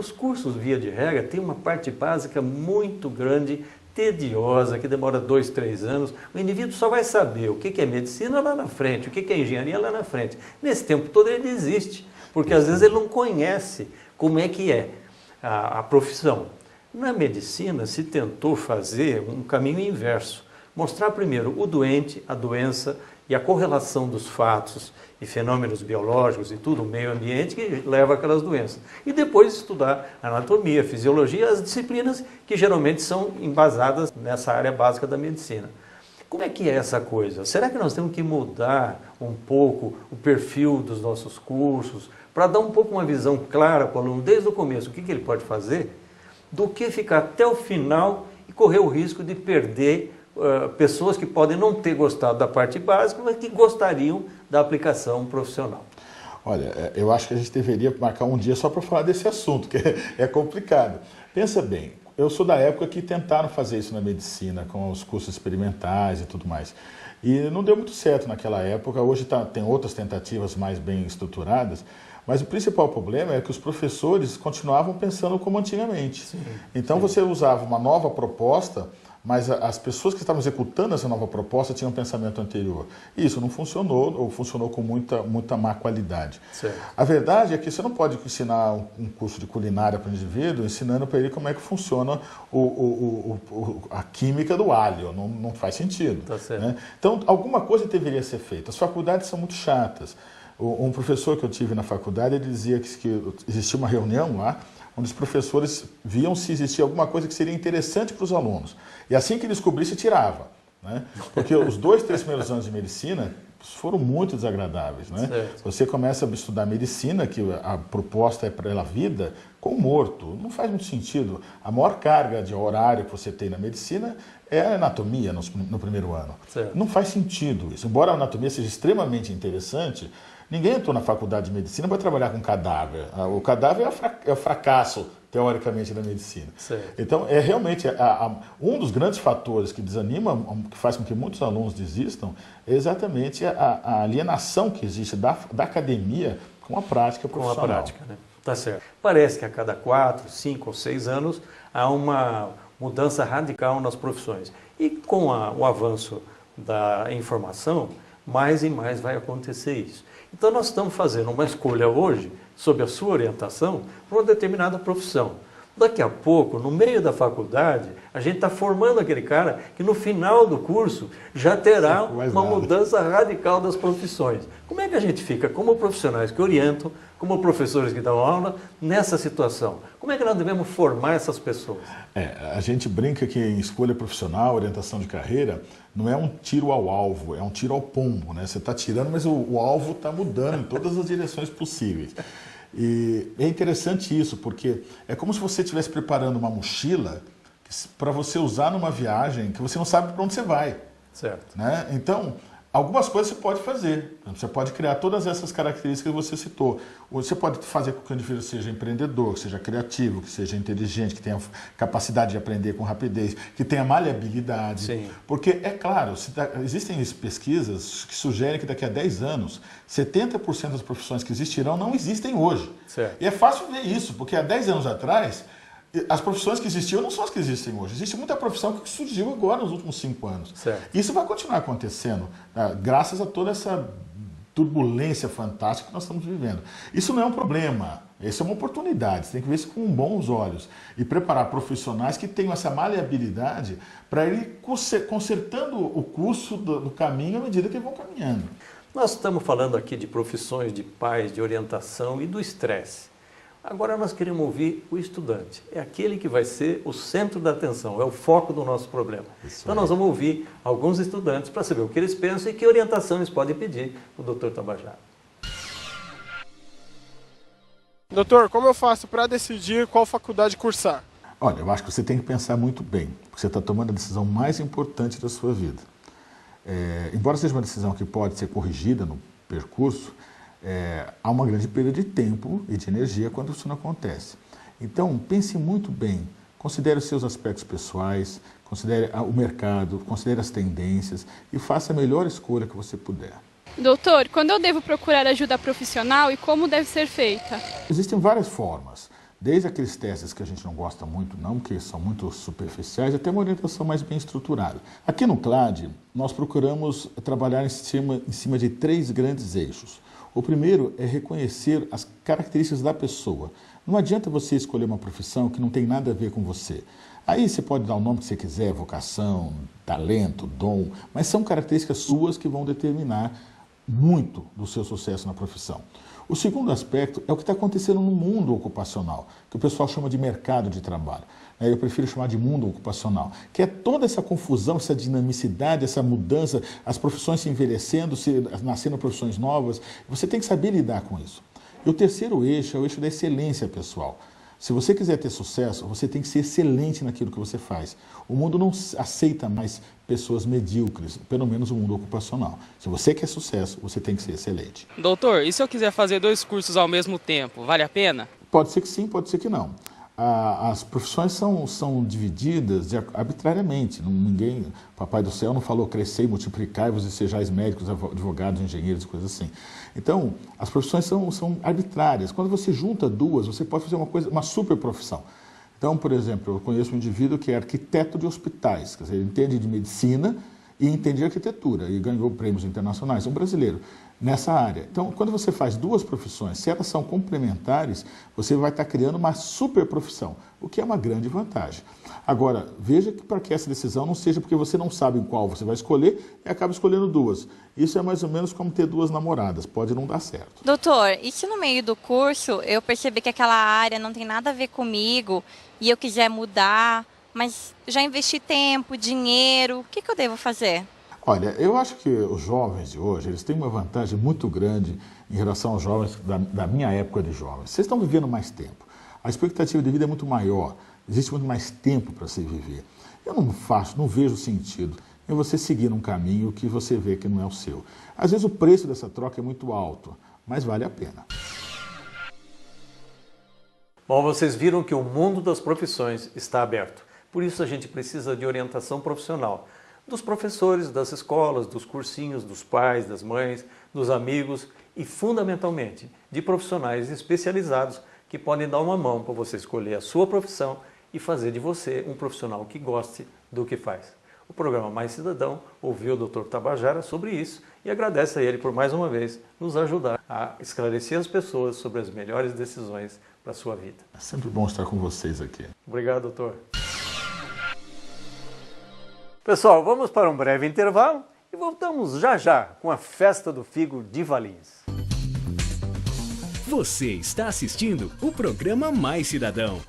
Os cursos, via de regra, têm uma parte básica muito grande, tediosa, que demora 2, 3 anos. O indivíduo só vai saber o que é medicina lá na frente, o que é engenharia lá na frente. Nesse tempo todo ele desiste, porque às vezes ele não conhece como é que é a profissão. Na medicina se tentou fazer um caminho inverso. Mostrar primeiro o doente, a doença e a correlação dos fatos e fenômenos biológicos e tudo, o meio ambiente que leva aquelas doenças. E depois estudar anatomia, fisiologia, as disciplinas que geralmente são embasadas nessa área básica da medicina. Como é que é essa coisa? Será que nós temos que mudar um pouco o perfil dos nossos cursos para dar um pouco uma visão clara para o aluno desde o começo, o que ele pode fazer, do que ficar até o final e correr o risco de perder pessoas que podem não ter gostado da parte básica, mas que gostariam da aplicação profissional? Olha, eu acho que a gente deveria marcar um dia só para falar desse assunto, que é complicado. Pensa bem, eu sou da época que tentaram fazer isso na medicina, com os cursos experimentais e tudo mais. E não deu muito certo naquela época, hoje tem outras tentativas mais bem estruturadas, mas o principal problema é que os professores continuavam pensando como antigamente. Sim, então você usava uma nova proposta, mas as pessoas que estavam executando essa nova proposta tinham um pensamento anterior. E isso não funcionou, ou funcionou com muita má qualidade. Certo. A verdade é que você não pode ensinar um curso de culinária para o indivíduo ensinando para ele como é que funciona a química do alho. Não faz sentido. Tá certo. Né? Então, alguma coisa deveria ser feita. As faculdades são muito chatas. Um professor que eu tive na faculdade, ele dizia que existia uma reunião lá, onde os professores viam se existia alguma coisa que seria interessante para os alunos. E assim que descobrisse, tirava. Né? Porque os 2, 3 primeiros anos de medicina foram muito desagradáveis. Né? Você começa a estudar medicina, que a proposta é para a vida, com morto. Não faz muito sentido. A maior carga de horário que você tem na medicina é a anatomia no primeiro ano. Certo. Não faz sentido isso. Embora a anatomia seja extremamente interessante, ninguém entrou na faculdade de medicina para trabalhar com cadáver. O cadáver é o fracasso, teoricamente, da medicina. Certo. Então, é realmente um dos grandes fatores que desanima, que faz com que muitos alunos desistam, é exatamente a alienação que existe da academia com a prática profissional. Com a prática, né? Tá certo. Parece que a cada 4, 5 ou 6 anos há uma mudança radical nas profissões. E com o avanço da informação, mais e mais vai acontecer isso. Então nós estamos fazendo uma escolha hoje, sob a sua orientação, para uma determinada profissão. Daqui a pouco, no meio da faculdade, a gente está formando aquele cara que no final do curso já terá uma mudança radical das profissões. Como é que a gente fica como profissionais que orientam, como professores que dão aula, nessa situação? Como é que nós devemos formar essas pessoas? A gente brinca que em escolha profissional, orientação de carreira, não é um tiro ao alvo, é um tiro ao pombo. Né? Você está tirando, mas o alvo está mudando em todas as direções possíveis. E é interessante isso, porque é como se você estivesse preparando uma mochila para você usar numa viagem que você não sabe para onde você vai. Certo. Né? Então, algumas coisas você pode fazer. Você pode criar todas essas características que você citou. Você pode fazer com que o indivíduo seja empreendedor, que seja criativo, que seja inteligente, que tenha capacidade de aprender com rapidez, que tenha maleabilidade. Sim. Porque, é claro, existem pesquisas que sugerem que daqui a 10 anos, 70% das profissões que existirão não existem hoje. Certo. E é fácil ver isso, porque há 10 anos atrás, as profissões que existiam não são as que existem hoje. Existe muita profissão que surgiu agora nos últimos 5 anos. Certo. Isso vai continuar acontecendo, graças a toda essa turbulência fantástica que nós estamos vivendo. Isso não é um problema, isso é uma oportunidade. Você tem que ver isso com bons olhos e preparar profissionais que tenham essa maleabilidade para ir consertando o curso do caminho à medida que vão caminhando. Nós estamos falando aqui de profissões de pais, de orientação e do estresse. Agora nós queremos ouvir o estudante. É aquele que vai ser o centro da atenção, é o foco do nosso problema. Então nós vamos ouvir alguns estudantes para saber o que eles pensam e que orientação eles podem pedir para o Dr. Tabajara. Doutor, como eu faço para decidir qual faculdade cursar? Olha, eu acho que você tem que pensar muito bem, porque você está tomando a decisão mais importante da sua vida. Embora seja uma decisão que pode ser corrigida no percurso, há uma grande perda de tempo e de energia quando isso não acontece. Então, pense muito bem, considere os seus aspectos pessoais, considere o mercado, considere as tendências e faça a melhor escolha que você puder. Doutor, quando eu devo procurar ajuda profissional e como deve ser feita? Existem várias formas. Desde aqueles testes que a gente não gosta muito, não, que são muito superficiais, até uma orientação mais bem estruturada. Aqui no CLAD, nós procuramos trabalhar em cima de 3 grandes eixos. O primeiro é reconhecer as características da pessoa. Não adianta você escolher uma profissão que não tem nada a ver com você. Aí você pode dar o nome que você quiser, vocação, talento, dom, mas são características suas que vão determinar muito do seu sucesso na profissão. O segundo aspecto é o que está acontecendo no mundo ocupacional, que o pessoal chama de mercado de trabalho. Eu prefiro chamar de mundo ocupacional, que é toda essa confusão, essa dinamicidade, essa mudança, as profissões se envelhecendo, nascendo profissões novas. Você tem que saber lidar com isso. E o terceiro eixo é o eixo da excelência pessoal. Se você quiser ter sucesso, você tem que ser excelente naquilo que você faz. O mundo não aceita mais pessoas medíocres, pelo menos o mundo ocupacional. Se você quer sucesso, você tem que ser excelente. Doutor, e se eu quiser fazer 2 cursos ao mesmo tempo, vale a pena? Pode ser que sim, pode ser que não. As profissões são divididas arbitrariamente. Papai do céu não falou crescer e multiplicar-vos e sejais médicos, advogados, engenheiros e coisas assim. Então, as profissões são arbitrárias. Quando você junta 2, você pode fazer uma super profissão. Então, por exemplo, eu conheço um indivíduo que é arquiteto de hospitais, quer dizer, ele entende de medicina e entende de arquitetura e ganhou prêmios internacionais, um brasileiro, nessa área. Então, quando você faz 2 profissões, se elas são complementares, você vai estar criando uma super profissão, o que é uma grande vantagem. Agora, veja que para que essa decisão não seja porque você não sabe em qual você vai escolher e acaba escolhendo 2. Isso é mais ou menos como ter 2 namoradas, pode não dar certo. Doutor, e se no meio do curso eu perceber que aquela área não tem nada a ver comigo e eu quiser mudar, mas já investi tempo, dinheiro, o que eu devo fazer? Olha, eu acho que os jovens de hoje, eles têm uma vantagem muito grande em relação aos jovens da minha época de jovens. Vocês estão vivendo mais tempo. A expectativa de vida é muito maior, existe muito mais tempo para se viver. Eu não vejo sentido em você seguir num caminho que você vê que não é o seu. Às vezes o preço dessa troca é muito alto, mas vale a pena. Bom, vocês viram que o mundo das profissões está aberto. Por isso a gente precisa de orientação profissional. Dos professores, das escolas, dos cursinhos, dos pais, das mães, dos amigos e, fundamentalmente, de profissionais especializados que podem dar uma mão para você escolher a sua profissão e fazer de você um profissional que goste do que faz. O programa Mais Cidadão ouviu o Dr. Tabajara sobre isso e agradece a ele por mais uma vez nos ajudar a esclarecer as pessoas sobre as melhores decisões para a sua vida. É sempre bom estar com vocês aqui. Obrigado, doutor. Pessoal, vamos para um breve intervalo e voltamos já já com a Festa do Figo de Valinhos. Você está assistindo o programa Mais Cidadão.